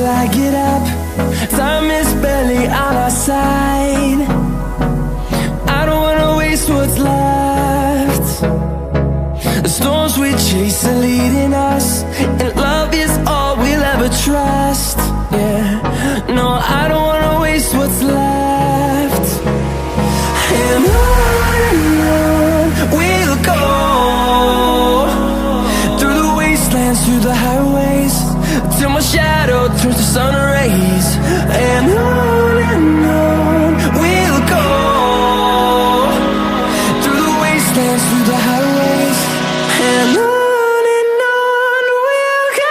I get up. Time is barely on our side. I don't wanna waste what's left. The storms we chase are leading us, and love is all we'll ever trust. Yeah, no, I don't wanna waste what's left. And on we'll go, through the wastelands, through the highways, till my shadow turns to sun rays. And on we'll go, through the wastelands, through the highways, and on we'll go.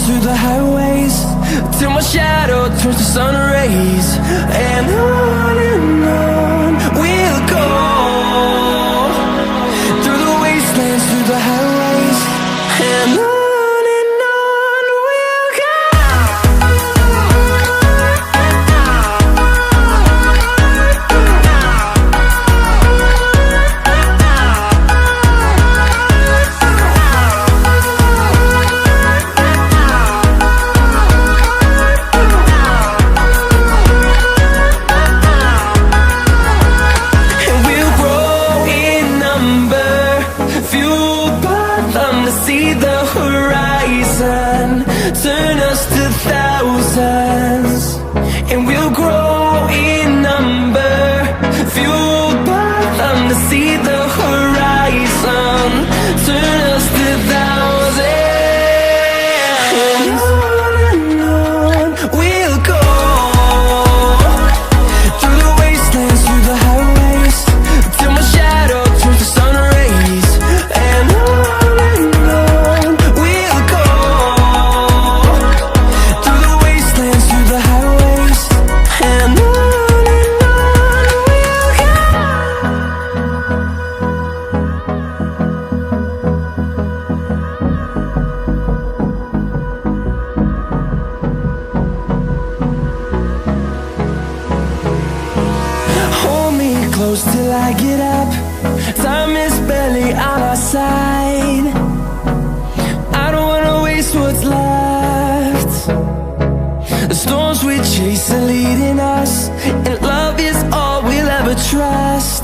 Through the highways, till my shadow turns to sun rays. And on we'll go, through the wastelands, through the highways, and on we'll go. See the horizon, turn us to thousands, and we'll grow in number, fueled by them. To see the horizon, turn us to thousands, and on we'll go, through the wastelands, through the highways, till my shadow turns to sun rays. And close till I get up. Time is barely on our side. I don't wanna waste what's left. The storms we chase are leading us, and love is all we'll ever trust.